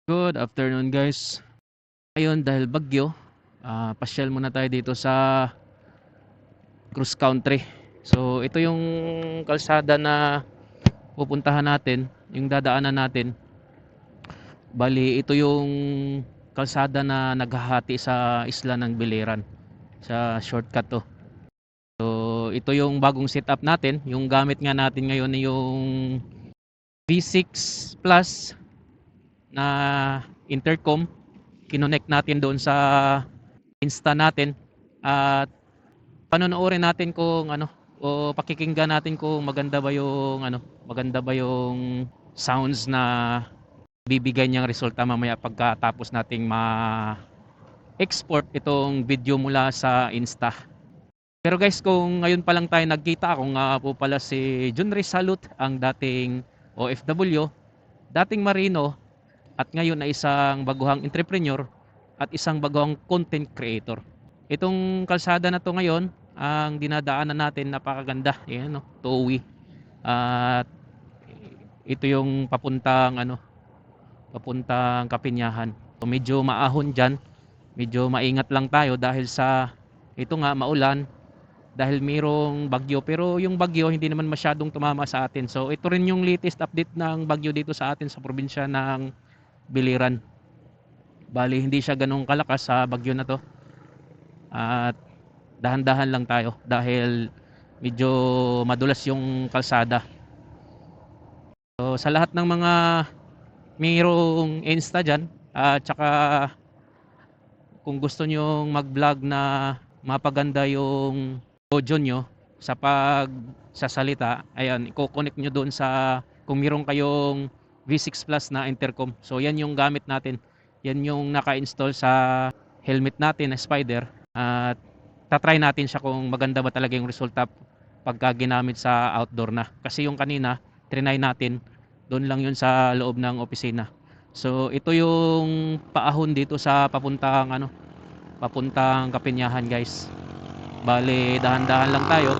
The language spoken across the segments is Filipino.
Good afternoon guys. Ngayon dahil bagyo, pasyal muna tayo dito sa cross country. So ito yung kalsada na pupuntahan natin, yung dadaanan natin. Bali ito yung kalsada na naghahati sa isla ng Biliran. Sa shortcut to. So ito yung bagong setup natin. Yung gamit nga natin ngayon ay yung V6 Plus na intercom. Kinonect natin doon sa Insta natin at panonoorin natin kung ano o pakikinggan natin kung maganda ba yung sounds na bibigay niyang resulta mamaya pagkatapos nating ma-export itong video mula sa Insta. Pero guys, kung ngayon pa lang tayo nagkita, ako nga po pala si Junri Salut, ang dating OFW, dating marino, at ngayon ay isang baguhang entrepreneur at isang baguhang content creator. Itong kalsada na to ngayon, ang dinadaanan natin napakaganda. Ayan, no, two-way. At ito yung papuntang Kapinyahan. So, medyo maahon diyan. Medyo maingat lang tayo dahil sa ito nga maulan dahil mayroong bagyo, pero yung bagyo hindi naman masyadong tumama sa atin. So ito rin yung latest update ng bagyo dito sa atin sa probinsya ng Biliran. Bali hindi siya ganong kalakas sa bagyo na to. At dahan-dahan lang tayo dahil medyo madulas yung kalsada. So sa lahat ng mga mayroong Insta dyan, at saka kung gusto nyong mag-vlog na mapaganda yung audio nyo sa pagsasalita, ayan, i-connect nyo doon sa kung meron kayong V6 Plus na intercom. So yan yung gamit natin. Yan yung naka-install sa helmet natin na Spider. At tatry natin siya kung maganda ba talaga yung resulta pagka ginamit sa outdoor na. Kasi yung kanina, trinay natin, doon lang yun sa loob ng opisina. So ito yung paahon dito sa papuntang Kapinyahan guys. Bale, dahan-dahan lang tayo.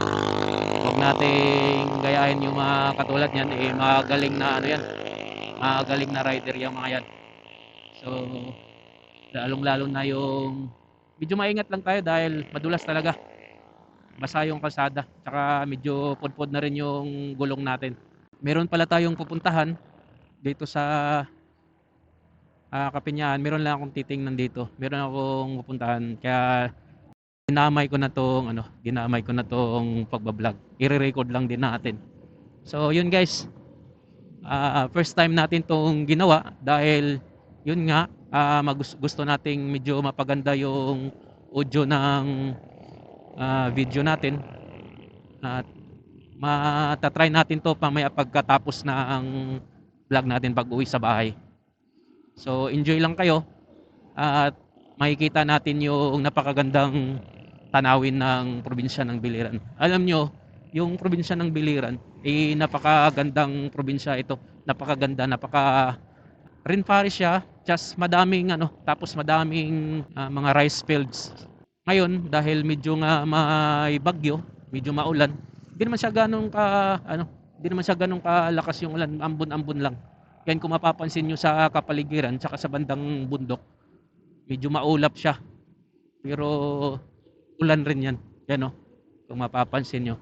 Huwag nating gayahin yung mga katulad niyan, magaling na yan. Magaling na rider yung mga yan. So, lalong-lalo na yung medyo maingat lang tayo dahil madulas talaga. Basa yung kalsada. Tsaka medyo pudpud na rin yung gulong natin. Meron pala tayong pupuntahan dito sa Kapinyahan. Meron lang akong titingnan dito. Meron akong pupuntahan. Kaya ginamay ko na tong pagba-vlog. I-re-record lang din natin. So, yun guys. First time natin tong ginawa dahil yun nga, gusto nating medyo mapaganda yung audio ng video natin. At matatry natin to pamaya pagkatapos ng vlog natin pag uwi sa bahay. So enjoy lang kayo at makikita natin yung napakagandang tanawin ng probinsya ng Biliran. Alam nyo, yung probinsya ng Biliran napakagandang probinsya ito. Napakaganda, rainforest siya, just tapos madaming mga rice fields. Ngayon dahil medyo nga may bagyo, medyo maulan, hindi naman siya ganong kalakas yung ulan, ambon-ambon lang. Yan kung mapapansin nyo sa kapaligiran tsaka sa bandang bundok, medyo maulap siya. Pero ulan rin yan. Yan o, kung mapapansin nyo.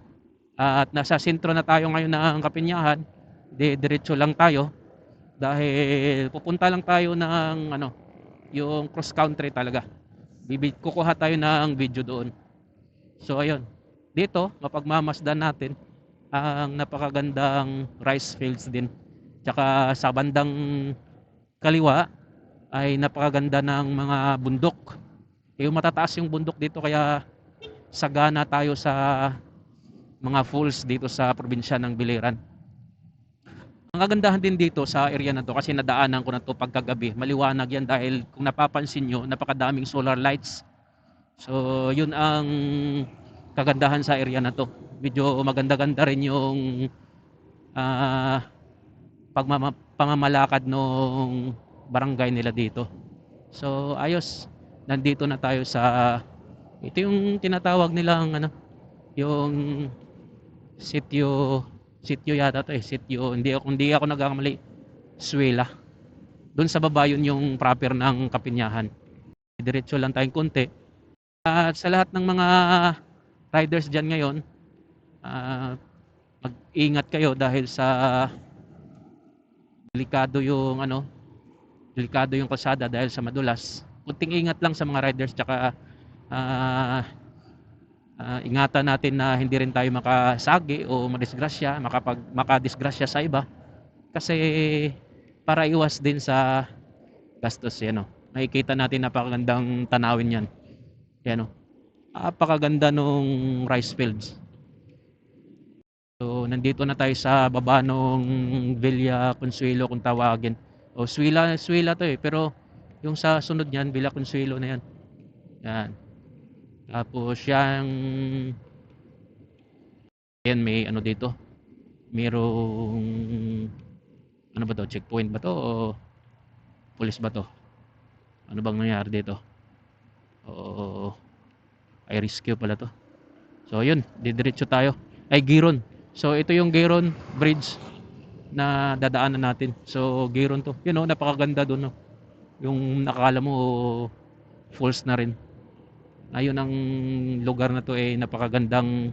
At nasa sentro na tayo ngayon ng Kapinyahan. Diretso lang tayo dahil pupunta lang tayo ng yung cross country talaga. Kukuha tayo ng video doon. So ayun, dito mapagmamasdan natin ang napakagandang rice fields din. Tsaka sa bandang kaliwa ay napakaganda ng mga bundok. Yung matataas yung bundok dito kaya sagana tayo sa mga falls dito sa probinsya ng Biliran. Ang kagandahan din dito sa area na to kasi nadaanan ko na to pagkagabi. Maliwanag yan dahil kung napapansin nyo, napakadaming solar lights. So yun ang kagandahan sa area na to. Medyo maganda-ganda rin yung pamamalakad ng barangay nila dito. So ayos, nandito na tayo sa ito yung tinatawag nilang yung sitio yata to sitio, hindi ako nagkakamali, Suela. Doon sa baba yun yung proper ng Kapinyahan. Diretso lang tayong konti. At sa lahat ng mga riders dyan ngayon, ah, mag-ingat kayo dahil sa delikado yung delikado yung kalsada dahil sa madulas. Kunting ingat lang sa mga riders, tsaka ah, ingatan natin na hindi rin tayo makasagi o makadisgrasya sa iba, kasi para iwas din sa gastos yan, nakikita natin napakagandang tanawin yan, yan, napakaganda nung rice fields. So nandito na tayo sa baba nung Villa Consuelo kung tawagin, o Suila to pero yung sa sunod niyan Villa Consuelo na yan. Yan, tapos yan may dito, merong ano ba to, checkpoint ba to o police ba to, ano bang nangyari dito, o ay rescue pala to. So yun, didiretso tayo, ay Giron. So ito yung Giron Bridge na dadaanan natin. So Giron to, napakaganda doon, yung nakakala mo falls na rin. Ayun, ang lugar na to napakagandang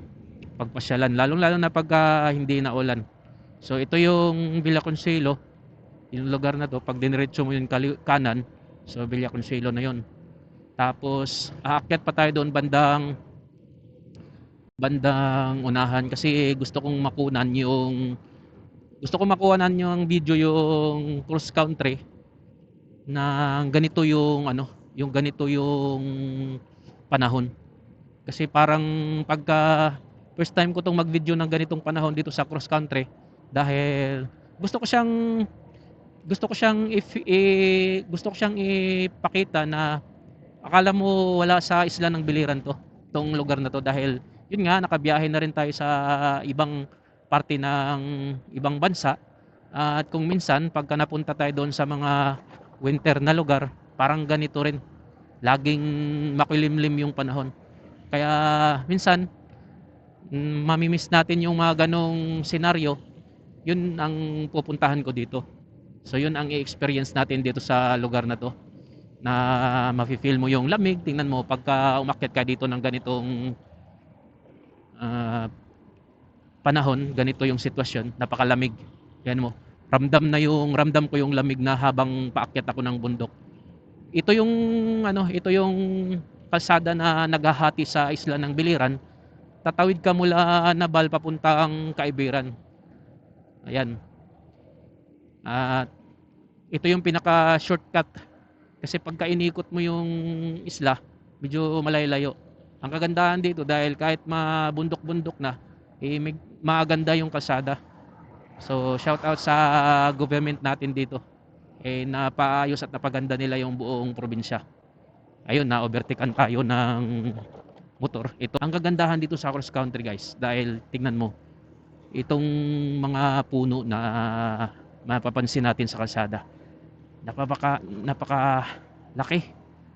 pagpasyalan, lalong lalo na pagka hindi na ulan. So ito yung Villa Consuelo, yung lugar na to, pag diniretso mo yung kanan, so Villa Consuelo na yon. Tapos aakyat pa tayo doon bandang unahan, kasi gusto kong makuhanan yung video, yung cross country na ganito yung ganito yung panahon. Kasi parang pagka first time ko tong mag-video ng ganitong panahon dito sa cross country, dahil gusto ko siyang ipakita na akala mo wala sa isla ng Biliran tong lugar na to, dahil yun nga, nakabiyahe na rin tayo sa ibang parte ng ibang bansa, at kung minsan pagka napunta tayo doon sa mga winter na lugar, parang ganito rin, laging makulimlim yung panahon. Kaya minsan mamimiss natin yung mga ganong senaryo. Yun ang pupuntahan ko dito. So yun ang i-experience natin dito sa lugar na to, na mafe-feel mo yung lamig. Tingnan mo, pagka umakyat ka dito ng ganitong panahon, ganito yung sitwasyon, napakalamig. Yan mo, ramdam ko yung lamig na habang paakyat ako ng bundok. Ito yung kalsada na naghahati sa isla ng Biliran. Tatawid ka mula Nabal papuntang Kaibiran. Ayan. At ito yung pinaka shortcut, kasi pagka inikot mo yung isla, medyo malayo-layo. Ang kagandahan dito, dahil kahit mabundok-bundok na, maganda yung kalsada. So shout out sa government natin dito, napaayos at napaganda nila yung buong probinsya. Ayun, na overtaken tayo ng motor. Ito ang kagandahan dito sa cross country, guys, dahil tingnan mo itong mga puno na mapapansin natin sa kalsada, napaka laki,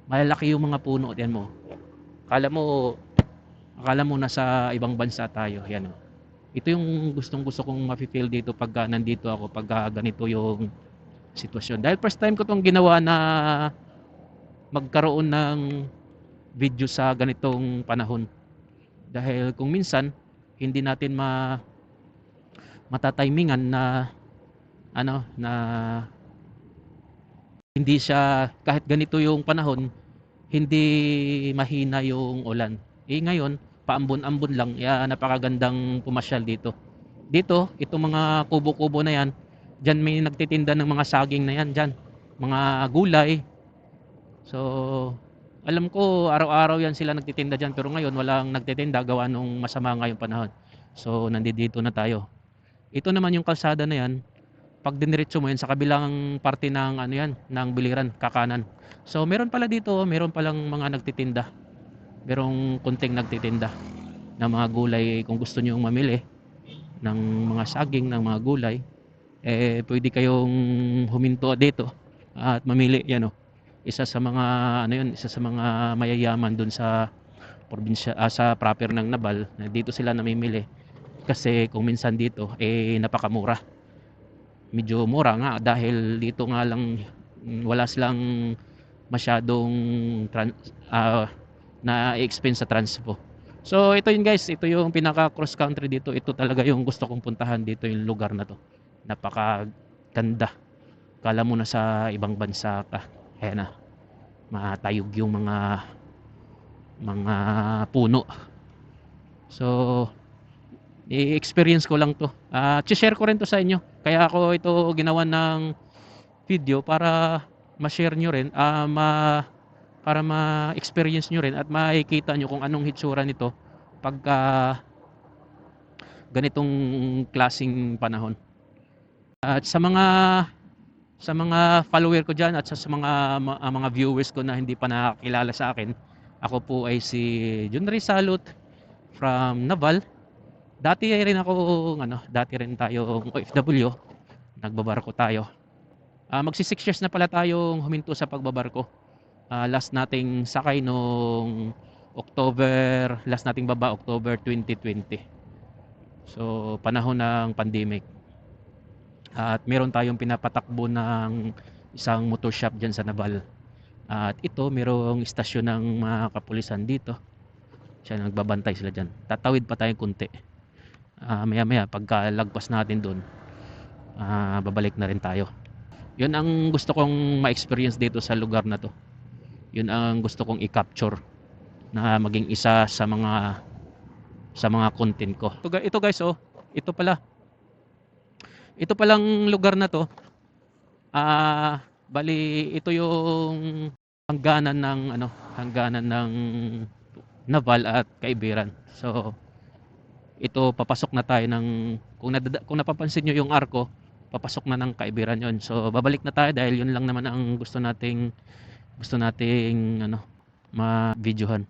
malalaki yung mga puno. Yan mo, akala mo nasa ibang bansa tayo. Yan, ito yung gusto kong mafe-feel dito pagka nandito ako, pagka ganito yung sitwasyon, dahil first time ko tong ginawa na magkaroon ng video sa ganitong panahon. Dahil kung minsan hindi natin matatimingan na na hindi siya, kahit ganito yung panahon, hindi mahina yung ulan. Ngayon paambon-ambon lang, napakagandang pumasyal dito. Itong mga kubo-kubo na yan, dyan may nagtitinda ng mga saging na yan, dyan mga gulay. So alam ko araw-araw yan sila nagtitinda dyan, pero ngayon walang nagtitinda gawa nung masama nga yung panahon. So nandito na tayo. Ito naman yung kalsada na yan, pag diniretso mo yan sa kabilang parte ng ng Biliran, kakanan. So meron palang mga nagtitinda. Merong kunting nagtitinda ng mga gulay. Kung gusto niyo mamili ng mga saging, ng mga gulay, pwede kayong huminto dito at mamili. Yan, isa sa mga mayayaman doon sa probinsya, sa proper ng Nabal, na dito sila namimili. Kasi kung minsan dito napakamura, medyo mura nga, dahil dito nga lang wala silang masyadong na-expense sa transpo. So ito yun guys, ito yung pinaka cross country dito. Ito talaga yung gusto kong puntahan dito, yung lugar na to. Napakaganda. Kala mo na sa ibang bansa ka. Ayan na, matayog yung mga puno. So i-experience ko lang to. I-share ko rin to sa inyo. Kaya ako ito ginawa ng video para ma-share nyo rin, para ma-experience nyo rin at makikita nyo kung anong hitsura nito pagka ganitong klasing panahon. At sa mga follower ko dyan at sa mga viewers ko na hindi pa nakakilala sa akin, ako po ay si Junry Salud from Naval. Dati rin tayong OFW, nagbabarko tayo. Magsi 6 years na pala tayong huminto sa pagbabarko. Last nating sakay nung last nating baba October 2020. So panahon ng pandemic. At meron tayong pinapatakbo ng isang motor shop dyan sa Naval. At ito, merong istasyon ng mga kapulisan dito. Siya, nagbabantay sila dyan. Tatawid pa tayong kunti. Maya maya pagka lagpas natin doon, babalik na rin tayo. Yun ang gusto kong ma-experience dito sa lugar na to. Yun ang gusto kong i-capture na maging isa sa mga content ko. Ito guys, ito palang lugar na to. Bali ito yung hangganan ng Naval at Kaibiran. So ito, papasok na tayo ng, kung napapansin nyo yung arko, papasok na ng Kaibiran yon. So babalik na tayo dahil yun lang naman ang gusto nating ma-videohan.